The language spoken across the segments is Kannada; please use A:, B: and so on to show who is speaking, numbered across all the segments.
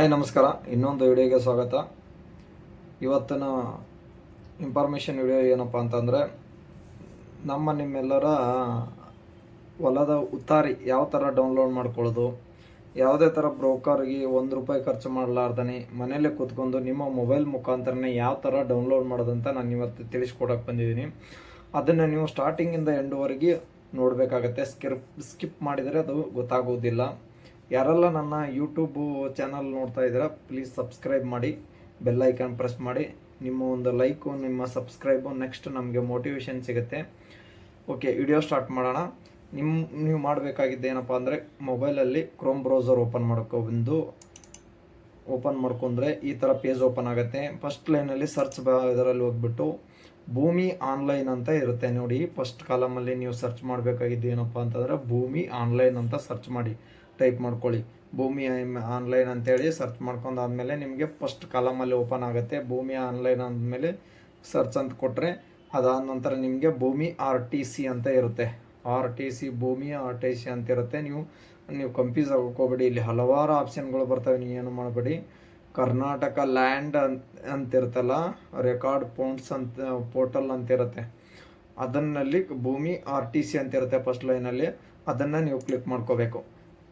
A: ಹಾಯ್ ನಮಸ್ಕಾರ. ಇನ್ನೊಂದು ವಿಡಿಯೋಗೆ ಸ್ವಾಗತ. ಇವತ್ತಿನ ಇನ್ಫಾರ್ಮೇಷನ್ ವಿಡಿಯೋ ಏನಪ್ಪ ಅಂತಂದರೆ, ನಿಮ್ಮೆಲ್ಲರ ಹೊಲದ ಉತ್ತಾರಿ ಯಾವ ಥರ ಡೌನ್ಲೋಡ್ ಮಾಡ್ಕೊಳ್ಳೋದು, ಯಾವುದೇ ಥರ ಬ್ರೋಕರ್ಗೆ ₹1 ಖರ್ಚು ಮಾಡಲಾರ್ದೇ ಮನೇಲೆ ಕೂತ್ಕೊಂಡು ನಿಮ್ಮ ಮೊಬೈಲ್ ಮುಖಾಂತರನೇ ಯಾವ ಥರ ಡೌನ್ಲೋಡ್ ಮಾಡೋದಂತ ನಾನು ಇವತ್ತು ತಿಳಿಸ್ಕೊಡೋಕೆ ಬಂದಿದ್ದೀನಿ. ಅದನ್ನು ನೀವು ಸ್ಟಾರ್ಟಿಂಗಿಂದ ಎಂಡ್ವರೆಗೆ ನೋಡಬೇಕಾಗತ್ತೆ. ಸ್ಕಿಪ್ ಮಾಡಿದರೆ ಅದು ಗೊತ್ತಾಗೋದಿಲ್ಲ. ಯಾರೆಲ್ಲ ನನ್ನ ಯೂಟ್ಯೂಬು ಚಾನಲ್ ನೋಡ್ತಾ ಇದ್ದೀರಾ, ಪ್ಲೀಸ್ ಸಬ್ಸ್ಕ್ರೈಬ್ ಮಾಡಿ, ಬೆಲ್ ಐಕಾನ್ ಪ್ರೆಸ್ ಮಾಡಿ. ನಿಮ್ಮ ಒಂದು ಲೈಕು, ನಿಮ್ಮ ಸಬ್ಸ್ಕ್ರೈಬು ನೆಕ್ಸ್ಟ್ ನಮಗೆ ಮೋಟಿವೇಶನ್ ಸಿಗುತ್ತೆ. ಓಕೆ, ವಿಡಿಯೋ ಸ್ಟಾರ್ಟ್ ಮಾಡೋಣ. ನೀವು ಮಾಡಬೇಕಾಗಿದ್ದು ಏನಪ್ಪ ಅಂದರೆ, ಮೊಬೈಲಲ್ಲಿ ಕ್ರೋಮ್ ಬ್ರೌಸರ್ ಓಪನ್ ಮಾಡ್ಕೊಂಡ್ರೆ ಈ ಥರ ಪೇಜ್ ಓಪನ್ ಆಗುತ್ತೆ. ಫಸ್ಟ್ ಲೈನಲ್ಲಿ ಸರ್ಚ್ ಇದರಲ್ಲಿ ಹೋಗ್ಬಿಟ್ಟು ಭೂಮಿ ಆನ್ಲೈನ್ ಅಂತ ಇರುತ್ತೆ ನೋಡಿ. ಫಸ್ಟ್ ಕಾಲಮಲ್ಲಿ ನೀವು ಸರ್ಚ್ ಮಾಡಬೇಕಾಗಿದ್ದು ಏನಪ್ಪ ಅಂತಂದರೆ, ಭೂಮಿ ಆನ್ಲೈನ್ ಅಂತ ಸರ್ಚ್ ಮಾಡಿ, ಟೈಪ್ ಮಾಡ್ಕೊಳ್ಳಿ. ಭೂಮಿ ಆನ್ಲೈನ್ ಅಂತೇಳಿ ಸರ್ಚ್ ಮಾಡ್ಕೊಂಡಾದ್ಮೇಲೆ ನಿಮಗೆ ಫಸ್ಟ್ ಕಾಲಮಲ್ಲಿ ಓಪನ್ ಆಗುತ್ತೆ. ಭೂಮಿ ಆನ್ಲೈನ್ ಅಂದಮೇಲೆ ಸರ್ಚ್ ಅಂತ ಕೊಟ್ಟರೆ, ಅದಾದ ನಂತರ ನಿಮಗೆ ಭೂಮಿ RTC ಅಂತ ಇರುತ್ತೆ. ಭೂಮಿ RTC ಅಂತ ಇರುತ್ತೆ. ನೀವು ಕನ್ಫ್ಯೂಸ್ ಆಗೋಕೋಬೇಡಿ. ಇಲ್ಲಿ ಹಲವಾರು ಆಪ್ಷನ್ಗಳು ಬರ್ತವೆ, ನೀವು ಏನು ಮಾಡಬೇಡಿ. ಕರ್ನಾಟಕ ಲ್ಯಾಂಡ್ ಅಂತಿರುತ್ತಲ್ಲ, ರೆಕಾರ್ಡ್ ಪೋರ್ಟಲ್ ಅಂತಿರುತ್ತೆ, ಅದನ್ನಲ್ಲಿ ಭೂಮಿ RTC ಅಂತಿರುತ್ತೆ ಫಸ್ಟ್ ಲೈನಲ್ಲಿ. ಅದನ್ನು ನೀವು ಕ್ಲಿಕ್ ಮಾಡ್ಕೋಬೇಕು.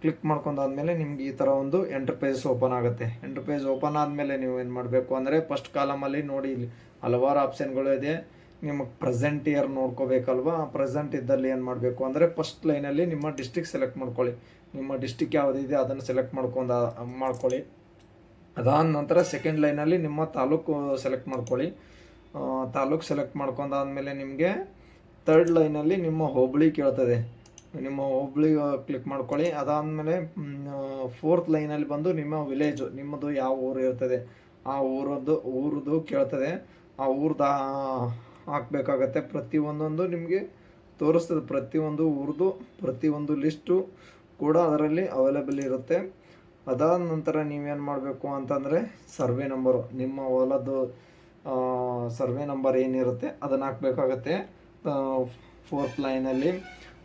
A: ಕ್ಲಿಕ್ ಮಾಡ್ಕೊಂಡಾದ್ಮೇಲೆ ನಿಮ್ಗೆ ಈ ಥರ ಒಂದು ಎಂಟರ್ಪೇಜ್ ಓಪನ್ ಆಗುತ್ತೆ. ಎಂಟರ್ಪೇಜ್ ಓಪನ್ ಆದಮೇಲೆ ನೀವು ಏನು ಮಾಡಬೇಕು ಅಂದರೆ, ಫಸ್ಟ್ ಕಾಲಮಲ್ಲಿ ನೋಡಿ, ಇಲ್ಲಿ ಹಲವಾರು ಆಪ್ಷನ್ಗಳು ಇದೆ. ನಿಮಗೆ ಪ್ರೆಸೆಂಟ್ ಇಯರ್ ನೋಡ್ಕೋಬೇಕಲ್ವಾ. ಪ್ರೆಸೆಂಟ್ ಇದ್ದಲ್ಲಿ ಏನು ಮಾಡಬೇಕು ಅಂದರೆ, ಫಸ್ಟ್ ಲೈನಲ್ಲಿ ನಿಮ್ಮ ಡಿಸ್ಟಿಕ್ ಸೆಲೆಕ್ಟ್ ಮಾಡ್ಕೊಳ್ಳಿ. ನಿಮ್ಮ ಡಿಸ್ಟಿಕ್ ಯಾವುದಿದೆ ಅದನ್ನು ಸೆಲೆಕ್ಟ್ ಮಾಡ್ಕೊಳ್ಳಿ. ಅದಾದ ನಂತರ ಸೆಕೆಂಡ್ ಲೈನಲ್ಲಿ ನಿಮ್ಮ ತಾಲೂಕು ಸೆಲೆಕ್ಟ್ ಮಾಡ್ಕೊಳ್ಳಿ. ತಾಲೂಕು ಸೆಲೆಕ್ಟ್ ಮಾಡ್ಕೊಂಡಾದ್ಮೇಲೆ ನಿಮಗೆ ಥರ್ಡ್ ಲೈನಲ್ಲಿ ನಿಮ್ಮ ಹೋಬಳಿ ಕೇಳ್ತದೆ, ನಿಮ್ಮ ಹೋಬಳಿ ಕ್ಲಿಕ್ ಮಾಡ್ಕೊಳ್ಳಿ. ಅದಾದಮೇಲೆ ಫೋರ್ತ್ ಲೈನಲ್ಲಿ ಬಂದು ನಿಮ್ಮ ವಿಲೇಜು, ನಿಮ್ಮದು ಯಾವ ಊರು ಇರ್ತದೆ ಆ ಊರದ್ದು ಕೇಳ್ತದೆ. ಆ ಊರ್ದು ಹಾಕಬೇಕಾಗತ್ತೆ. ಪ್ರತಿಯೊಂದೊಂದು ನಿಮಗೆ ತೋರಿಸ್ತದೆ. ಪ್ರತಿಯೊಂದು ಊರದ್ದು ಪ್ರತಿಯೊಂದು ಲಿಸ್ಟು ಕೂಡ ಅದರಲ್ಲಿ ಅವೈಲೇಬಲ್ ಇರುತ್ತೆ. ಅದಾದ ನಂತರ ನೀವೇನು ಮಾಡಬೇಕು ಅಂತಂದರೆ, ಸರ್ವೆ ನಂಬರು, ನಿಮ್ಮ ಹೊಲದ್ದು ಸರ್ವೆ ನಂಬರ್ ಏನಿರುತ್ತೆ ಅದನ್ನು ಹಾಕಬೇಕಾಗತ್ತೆ ಫೋರ್ತ್ ಲೈನಲ್ಲಿ.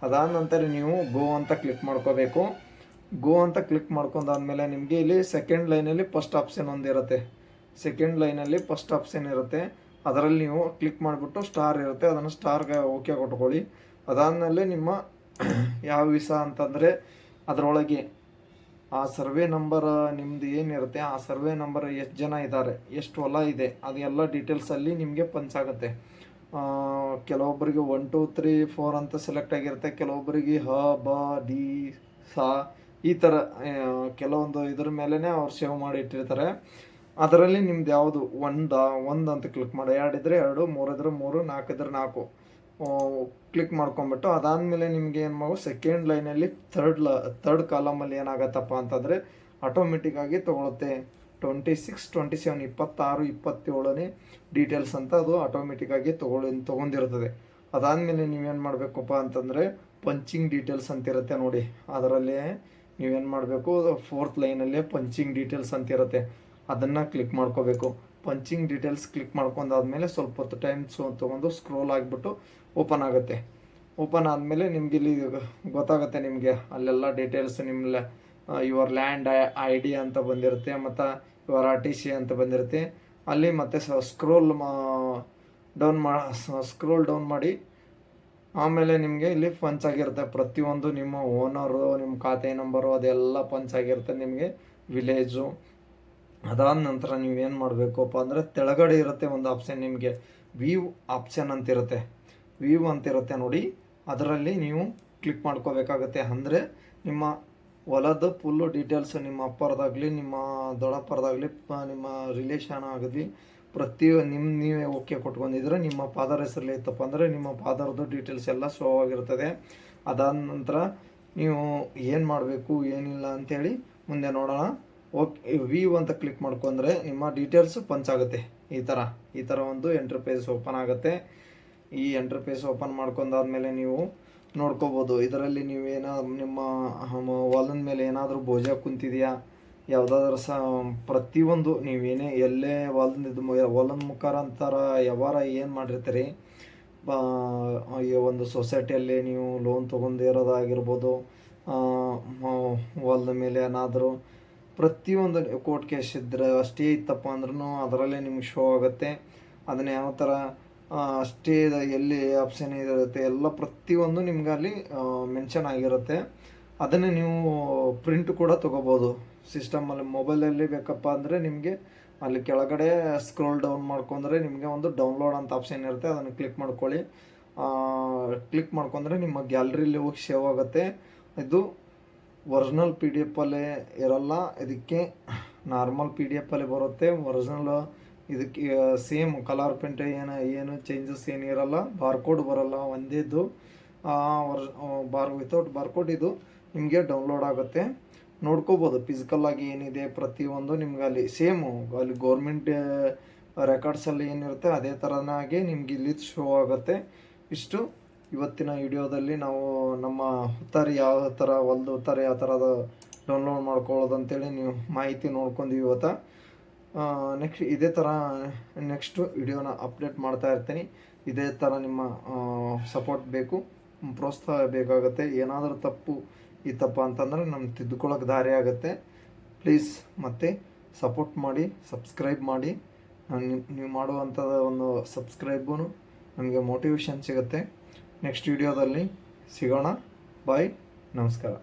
A: ಅದಾದ ನಂತರ ನೀವು ಗೋ ಅಂತ ಕ್ಲಿಕ್ ಮಾಡ್ಕೋಬೇಕು. ಗೋ ಅಂತ ಕ್ಲಿಕ್ ಮಾಡ್ಕೊಂಡಾದ್ಮೇಲೆ ನಿಮಗೆ ಇಲ್ಲಿ ಸೆಕೆಂಡ್ ಲೈನಲ್ಲಿ ಫಸ್ಟ್ ಆಪ್ಷನ್ ಒಂದಿರುತ್ತೆ. ಸೆಕೆಂಡ್ ಲೈನಲ್ಲಿ ಫಸ್ಟ್ ಆಪ್ಷನ್ ಇರುತ್ತೆ, ಅದರಲ್ಲಿ ನೀವು ಕ್ಲಿಕ್ ಮಾಡಿಬಿಟ್ಟು ಸ್ಟಾರ್ ಇರುತ್ತೆ, ಅದನ್ನು ಸ್ಟಾರ್ಗೆ ಓಕೆ ಕೊಟ್ಕೊಳ್ಳಿ. ಅದಾದಮೇಲೆ ನಿಮ್ಮ ಯಾವ ವಿಸಾ ಅಂತಂದರೆ, ಅದರೊಳಗೆ ಆ ಸರ್ವೆ ನಂಬರ್ ನಿಮ್ಮದು ಏನಿರುತ್ತೆ, ಆ ಸರ್ವೆ ನಂಬರ್ ಎಷ್ಟು ಜನ ಇದ್ದಾರೆ, ಎಷ್ಟು ಹೊಲ ಇದೆ, ಅದೆಲ್ಲ ಡೀಟೇಲ್ಸಲ್ಲಿ ನಿಮಗೆ ಪಂಚಾಗುತ್ತೆ. ಕೆಲವೊಬ್ಬರಿಗೆ 1 2 3 4 ಅಂತ ಸೆಲೆಕ್ಟ್ ಆಗಿರುತ್ತೆ. ಕೆಲವೊಬ್ಬರಿಗೆ ಹ ಬ ಡಿ ಸಾ ಈ ಥರ ಕೆಲವೊಂದು ಇದ್ರ ಮೇಲೇ ಅವ್ರು ಸೇವ್ ಮಾಡಿ ಇಟ್ಟಿರ್ತಾರೆ. ಅದರಲ್ಲಿ ನಿಮ್ದು ಯಾವುದು ಒಂದು ಅಂತ ಕ್ಲಿಕ್ ಮಾಡಿ, 2 ಇದ್ದರೆ 2, 3 ಇದ್ದರೆ 3, 4 ಇದ್ದರೆ 4 ಕ್ಲಿಕ್ ಮಾಡ್ಕೊಂಬಿಟ್ಟು, ಅದಾದಮೇಲೆ ನಿಮಗೆ ಏನು ಮಾಡೋ, ಸೆಕೆಂಡ್ ಲೈನಲ್ಲಿ ಥರ್ಡ್ ಕಾಲಮಲ್ಲಿ ಏನಾಗತ್ತಪ್ಪ ಅಂತಂದರೆ, ಆಟೋಮೆಟಿಕ್ಕಾಗಿ ತೊಗೊಳುತ್ತೆ. 26, 27, 26, 27ನೇ ಡೀಟೇಲ್ಸ್ ಅಂತ ಅದು ಆಟೋಮೆಟಿಕ್ಕಾಗಿ ತೊಗೊಂಡಿರ್ತದೆ. ಅದಾದಮೇಲೆ ನೀವೇನು ಮಾಡಬೇಕಪ್ಪ ಅಂತಂದರೆ, ಪಂಚಿಂಗ್ ಡೀಟೇಲ್ಸ್ ಅಂತಿರುತ್ತೆ ನೋಡಿ, ಅದರಲ್ಲೇ ನೀವೇನು ಮಾಡಬೇಕು, ಫೋರ್ತ್ ಲೈನಲ್ಲೇ ಪಂಚಿಂಗ್ ಡೀಟೇಲ್ಸ್ ಅಂತಿರುತ್ತೆ, ಅದನ್ನು ಕ್ಲಿಕ್ ಮಾಡ್ಕೋಬೇಕು. ಪಂಚಿಂಗ್ ಡೀಟೇಲ್ಸ್ ಕ್ಲಿಕ್ ಮಾಡ್ಕೊಂಡಾದ್ಮೇಲೆ ಸ್ವಲ್ಪ ಹೊತ್ತು ಟೈಮ್ ತೊಗೊಂಡು ಸ್ಕ್ರೋಲ್ ಆಗಿಬಿಟ್ಟು ಓಪನ್ ಆಗುತ್ತೆ. ಓಪನ್ ಆದಮೇಲೆ ನಿಮ್ಗೆ ಇಲ್ಲಿ ಗೊತ್ತಾಗುತ್ತೆ, ನಿಮಗೆ ಅಲ್ಲೆಲ್ಲ ಡೀಟೇಲ್ಸ್ ನಿಮ್ಮ ಯುವರ್ ಲ್ಯಾಂಡ್ ID ಅಂತ ಬಂದಿರುತ್ತೆ, ಮತ್ತು ಯುವರ್ RTC ಅಂತ ಬಂದಿರುತ್ತೆ. ಅಲ್ಲಿ ಮತ್ತೆ ಸ್ಕ್ರೋಲ್ ಡೌನ್ ಮಾಡಿ ಆಮೇಲೆ ನಿಮಗೆ ಇಲ್ಲಿ ಪಂಚ್ ಆಗಿರುತ್ತೆ. ಪ್ರತಿಯೊಂದು ನಿಮ್ಮ ಓನರು, ನಿಮ್ಮ ಖಾತೆ ನಂಬರು ಅದೆಲ್ಲ ಪಂಚ್ ಆಗಿರುತ್ತೆ ನಿಮಗೆ, ವಿಲೇಜು. ಅದಾದ ನಂತರ ನೀವೇನು ಮಾಡಬೇಕಪ್ಪ ಅಂದರೆ, ತೆಳಗಡೆ ಇರುತ್ತೆ ಒಂದು ಆಪ್ಷನ್, ನಿಮಗೆ ವ್ಯೂ ಆಪ್ಷನ್ ಅಂತಿರುತ್ತೆ. ವ್ಯೂ ಅಂತಿರುತ್ತೆ ನೋಡಿ, ಅದರಲ್ಲಿ ನೀವು ಕ್ಲಿಕ್ ಮಾಡ್ಕೋಬೇಕಾಗತ್ತೆ. ಅಂದರೆ ನಿಮ್ಮ ಹೊಲದ ಫುಲ್ಲು ಡೀಟೇಲ್ಸು, ನಿಮ್ಮ ಅಪ್ಪರದಾಗಲಿ, ನಿಮ್ಮ ದೊಡ್ಡಪ್ಪರದಾಗಲಿ, ನಿಮ್ಮ ರಿಲೇಷನ್ ಆಗಲಿ, ನೀವೇ ಓಕೆ ಕೊಟ್ಕೊಂಡಿದ್ರೆ, ನಿಮ್ಮ ಫಾದರ್ ಹೆಸರಲ್ಲಿ ಇತ್ತಪ್ಪ ಅಂದರೆ ನಿಮ್ಮ ಫಾದರ್ದು ಡೀಟೇಲ್ಸ್ ಎಲ್ಲ ಶೋ ಆಗಿರ್ತದೆ. ಅದಾದ ನಂತರ ನೀವು ಏನು ಮಾಡಬೇಕು ಏನಿಲ್ಲ ಅಂಥೇಳಿ ಮುಂದೆ ನೋಡೋಣ. ಓಕೆ, ವ್ಯೂ ಅಂತ ಕ್ಲಿಕ್ ಮಾಡ್ಕೊಂಡ್ರೆ ನಿಮ್ಮ ಡೀಟೇಲ್ಸು ಪಂಚಾಗುತ್ತೆ. ಈ ಥರ ಒಂದು ಎಂಟರ್ಪೇಜ್ ಓಪನ್ ಆಗುತ್ತೆ. ಈ ಎಂಟರ್ಪೇಜ್ ಓಪನ್ ಮಾಡ್ಕೊಂಡಾದ್ಮೇಲೆ ನೀವು ನೋಡ್ಕೋಬೋದು, ಇದರಲ್ಲಿ ನಿಮ್ಮ ಹೊಲದ ಮೇಲೆ ಏನಾದರೂ ಬೋಜ ಕುಂತಿದೆಯಾ, ಯಾವುದಾದ್ರೂ ಪ್ರತಿಯೊಂದು ಎಲ್ಲೇ ಹೊಲದ ಮುಖಾಂತರ ವ್ಯವಹಾರ ಏನು ಮಾಡಿರ್ತೀರಿ, ಒಂದು ಸೊಸೈಟಿಯಲ್ಲಿ ನೀವು ಲೋನ್ ತೊಗೊಂಡಿರೋದಾಗಿರ್ಬೋದು, ಹೊಲದ ಮೇಲೆ ಏನಾದರೂ ಪ್ರತಿಯೊಂದು ಕೋರ್ಟ್ ಕೇಸ್ ಇದ್ದರೆ ಸ್ಟೇ ಇತ್ತಪ್ಪ ಅಂದ್ರೂ ಅದರಲ್ಲೇ ನಿಮ್ಗೆ ಶೋ ಆಗುತ್ತೆ. ಅದನ್ನು ಯಾವ ಥರ ಸ್ಟೇ ಎಲ್ಲಿ ಆಪ್ಷನ್ ಇರುತ್ತೆ ಎಲ್ಲ ಪ್ರತಿಯೊಂದು ನಿಮ್ಗೆ ಅಲ್ಲಿ ಮೆನ್ಷನ್ ಆಗಿರುತ್ತೆ. ಅದನ್ನು ನೀವು ಪ್ರಿಂಟ್ ಕೂಡ ತೊಗೋಬೋದು ಸಿಸ್ಟಮಲ್ಲಿ. ಮೊಬೈಲಲ್ಲಿ ಬೇಕಪ್ಪ ಅಂದರೆ ನಿಮಗೆ ಅಲ್ಲಿ ಕೆಳಗಡೆ ಸ್ಕ್ರೋಲ್ ಡೌನ್ ಮಾಡ್ಕೊಂಡ್ರೆ ನಿಮಗೆ ಒಂದು ಡೌನ್ಲೋಡ್ ಅಂತ ಆಪ್ಷನ್ ಇರುತ್ತೆ, ಅದನ್ನು ಕ್ಲಿಕ್ ಮಾಡ್ಕೊಳ್ಳಿ. ಕ್ಲಿಕ್ ಮಾಡ್ಕೊಂಡ್ರೆ ನಿಮ್ಮ ಗ್ಯಾಲರಿಲಿ ಹೋಗಿ ಸೇವ್ ಆಗುತ್ತೆ. ಇದು ಒರಿಜಿನಲ್ ಪಿ ಡಿ ಎಫಲ್ಲೇ ಇರಲ್ಲ, ಇದಕ್ಕೆ ನಾರ್ಮಲ್ ಪಿ ಡಿ ಎಫಲ್ಲಿ ಬರುತ್ತೆ. ಒರಿಜಿನಲ್ ಇದಕ್ಕೆ ಸೇಮ್ ಕಲರ್ ಪ್ರಿಂಟ್ ಏನು ಚೇಂಜಸ್ ಏನಿರಲ್ಲ, ಬಾರ್ಕೋಡ್ ಬರಲ್ಲ, ಒಂದೇದು ವಿತೌಟ್ ಬಾರ್ಕೋಡ್ ಇದು ನಿಮಗೆ ಡೌನ್ಲೋಡ್ ಆಗುತ್ತೆ. ನೋಡ್ಕೋಬೋದು ಫಿಸಿಕಲ್ಲಾಗಿ ಏನಿದೆ ಪ್ರತಿಯೊಂದು ನಿಮ್ಗೆ ಅಲ್ಲಿ ಸೇಮು ಅಲ್ಲಿ ಗೌರ್ಮೆಂಟ್ ರೆಕಾರ್ಡ್ಸಲ್ಲಿ ಏನಿರುತ್ತೆ ಅದೇ ಥರನಾಗಿ ನಿಮ್ಗೆ ಇಲ್ಲಿ ಶೋ ಆಗುತ್ತೆ. ಇಷ್ಟು ಇವತ್ತಿನ ವಿಡಿಯೋದಲ್ಲಿ ನಾವು ನಮ್ಮ ಹುತ್ತಾರಿ ಯಾವ ಥರ ಹೊಲ್ದು ಹುತ್ತಾರಿ ಯಾವ ಥರದ ಡೌನ್ಲೋಡ್ ಮಾಡ್ಕೊಳ್ಳೋದು ಅಂತೇಳಿ ನೀವು ಮಾಹಿತಿ ನೋಡ್ಕೊಂಡ್ವಿ ಇವತ್ತು. ಇದೇ ಥರ ನೆಕ್ಸ್ಟ್ ವಿಡಿಯೋನ ಅಪ್ಡೇಟ್ ಮಾಡ್ತಾ ಇರ್ತೀನಿ. ಇದೇ ಥರ ನಿಮ್ಮ ಸಪೋರ್ಟ್ ಬೇಕು, ಪ್ರೋತ್ಸಾಹ ಬೇಕಾಗುತ್ತೆ. ಏನಾದರೂ ತಪ್ಪು ಇತ್ತಪ್ಪ ಅಂತಂದರೆ ನಮ್ಗೆ ತಿದ್ದುಕೊಳ್ಳೋಕೆ ದಾರಿ ಆಗುತ್ತೆ. ಪ್ಲೀಸ್ ಮತ್ತೆ ಸಪೋರ್ಟ್ ಮಾಡಿ, ಸಬ್ಸ್ಕ್ರೈಬ್ ಮಾಡಿ. ನೀವು ಮಾಡುವಂಥದ್ದು ಒಂದು ಸಬ್ಸ್ಕ್ರೈಬೂ ನಮಗೆ ಮೋಟಿವೇಶನ್ ಸಿಗುತ್ತೆ. ನೆಕ್ಸ್ಟ್ ವಿಡಿಯೋದಲ್ಲಿ ಸಿಗೋಣ. ಬಾಯ್, ನಮಸ್ಕಾರ.